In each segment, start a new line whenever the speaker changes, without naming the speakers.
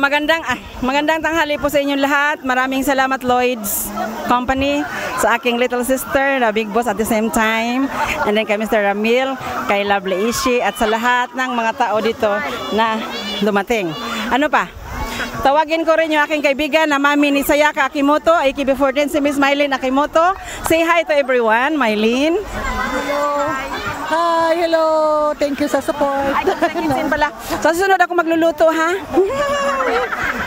Magandang tanghali po sa inyong lahat. Maraming salamat Lloyd's Company, sa aking little sister na big boss at the same time, and then kay Mr. Ramil, kay Lovely Ishi, at sa lahat ng mga tao dito na dumating. Ano pa? Tawagin ko rin yung aking kaibigan na mami ni Sayaka Akimoto, AKB14, si Miss Mylene Akimoto. Say hi to everyone, Mylene.
Hello. Hi, hello. Thank you sa support.
Pala. Sa susunod ako magluluto, ha?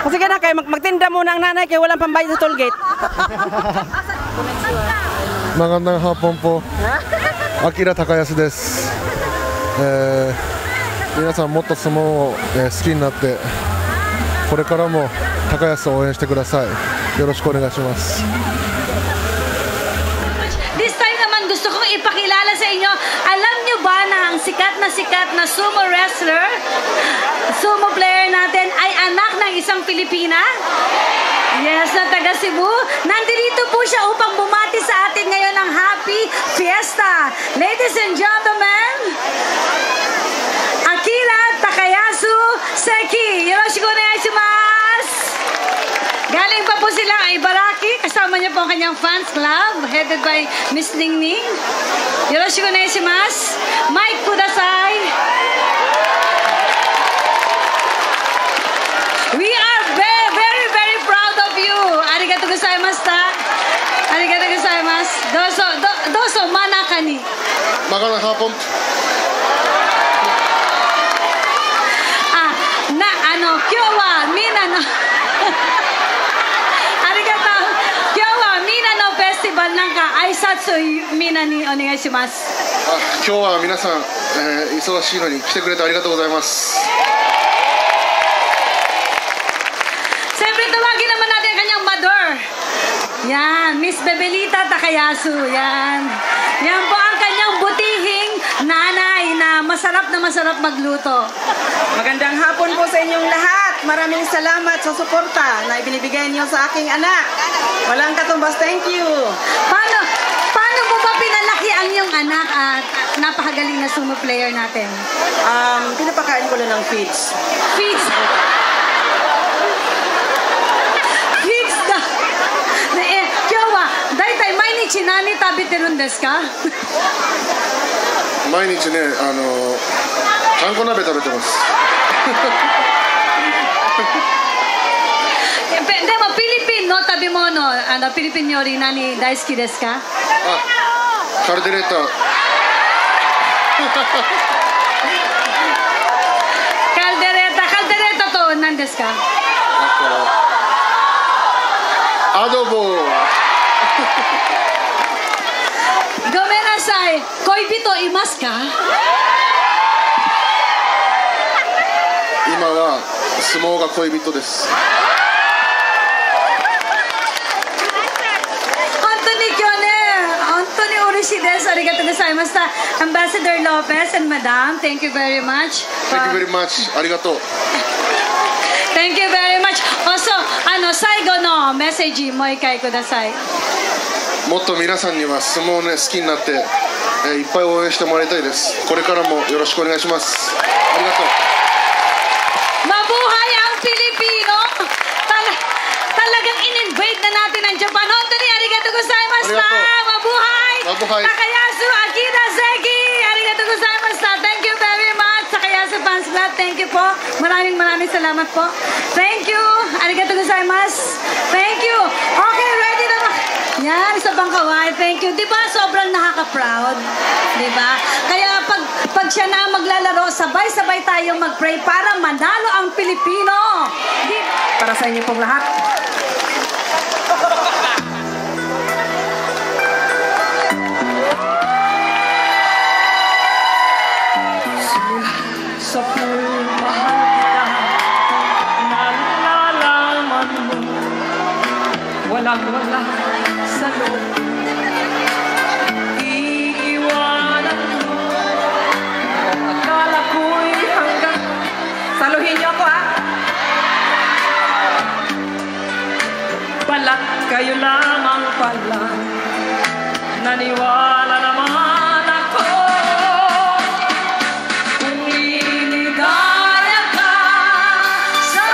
Kasi ka na kayo, magtinda muna ang nanay kaya walang pambayad sa tollgate.
Magandang hapon po. Akira Takayasu desu. 皆さんもっと相撲を好きになってこれからも高安を応援してください。よろしくお願いします。
This time naman gusto kong ipakilala sa inyo. Alam nyo ba na ang sikat na sumo wrestler, sumo player natin ay anak ng isang Pilipina? Yes, na taga Cebu. Nandito po siya upang bumati sa atin ngayon ng Happy Fiesta. Ladies and gentlemen, Akira Takayasu Seki. Yoroshiku onegaishimasu. Galing pa po sila ay Ibaraki. Kasama niya po ang kanyang fans club headed by Miss Ningning. Yoroshiku onegaishimasu. Mic kudasai. We are very, very proud of you. Arigatou gozaimashita. Arigatou gozaimasu. Dozo manaka ni.
Magandang hapon.
Aisatsu mina ni onegaishimasu.
今日は皆さん、忙しいのに来てくれてありがとうございます。
Siyempre tawagin naman natin ang kanyang mother. Yan, Miss Bebelita Takayasu. Yan. Yan po ang kanyang butihing nanay na masarap magluto.
Magandang hapon po sa inyong lahat. Maraming salamat sa suporta na ibinibigay niyo sa aking anak. Walang katumbas, thank you.
Paano mo ba pinalaki ang iyong anak at napakagaling na sumo player natin?
Pinapakain ko lang ng feeds.
Feeds? Feeds da. Kyowa, daitai mainichi nani tabiterun desu ka?
毎日ね、ちゃんこ鍋食べてます。
でもフィリピンの食べ物、フィリピン料理何大好きですか？
カルデレータ。
カルデレータと何ですか？
アドボ。
ごめんなさい、恋人いますか？
今は相撲が恋人です。
Arigatou gozaimashita. Ambassador Lopez and Madam, thank you very much.
Thank you very much. Arigatou.
Thank you very much. Also, 最後のメッセージもう一回ください。
もっと皆さんには相撲をね好きになって、いっぱい応援してもらいたいです。これからもよろしくお願いします。ありがとう。
Mabuhay ang Pilipino. Talagang in-invade na natin ang Japan. Honestly, arigatou gozaimashita. Mabuhay.
Mabuhay.
Takayasu Akira Seki. Arigatou gozaimashita. Thank you very much. Takayasu Fans Club. Thank you po. Maraming salamat po. Thank you. Arigatou gozaimasu. Thank you. Okay, ready na ba? Yan, isa pang kaway. Thank you. Diba, sobrang nakaka-proud. Diba? Kaya pag siya na maglalaro, sabay-sabay tayong mag-pray para manalo ang Pilipino.
Para sa inyo pong lahat.
Sa pagmahal kita, nalalaman mo, walang-wala sa loob. Iiwanan mo, akala ko'y hanggang...
Saluhin niyo ako, ha?
Balat kayo lamang pala, naniwala naman ako. Kung liligaya ka sa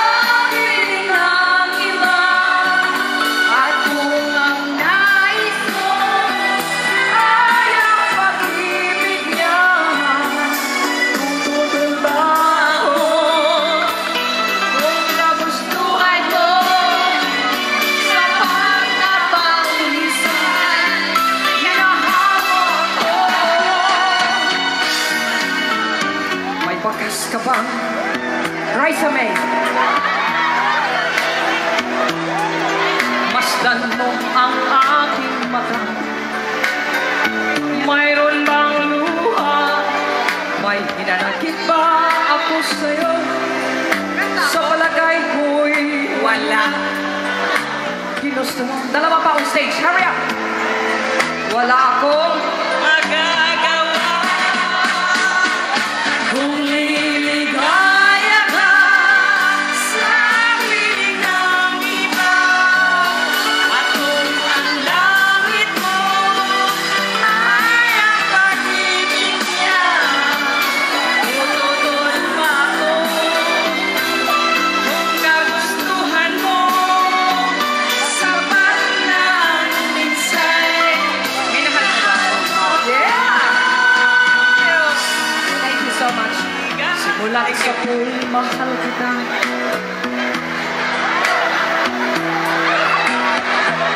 May. Masdan mo ang aking mata. Mayroon bang luha? May hinanakit ba ako sa'yo? Sa palagay ko'y wala. Ginusto mo. Dalawa pa on stage. Hurry up! Wala akong magagawa kung liligaya ka sa piling ng iba. At kung ang langit mo ay ang pag-ibig niya, tutulong ba ako kung nagustuhan mo sa bandang minsay? Minahal mo ba ako? Yeah! Thank you so much. Simula sa pool, mahal kita.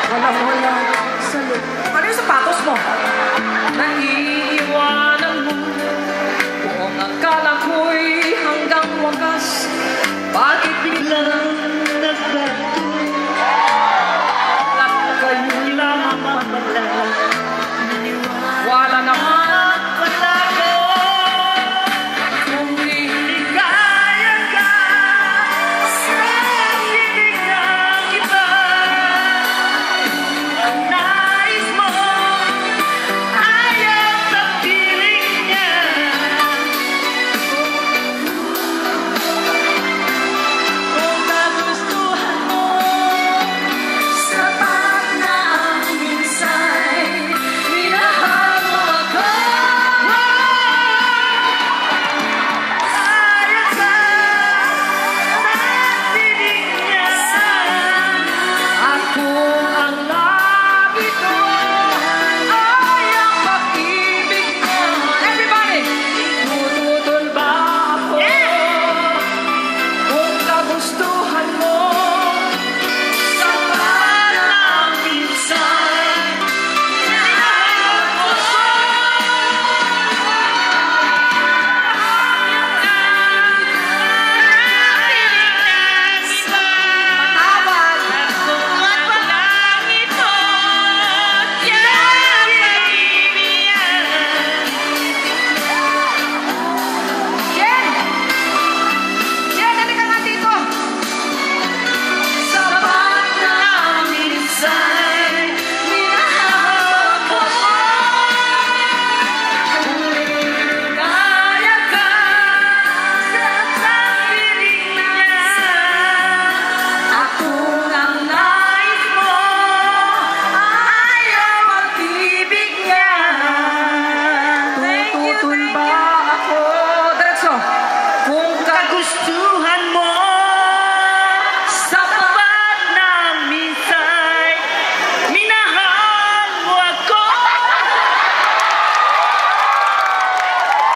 Wala sa loob. Ano yung sapatos mo? Naiiwanan mo buong akala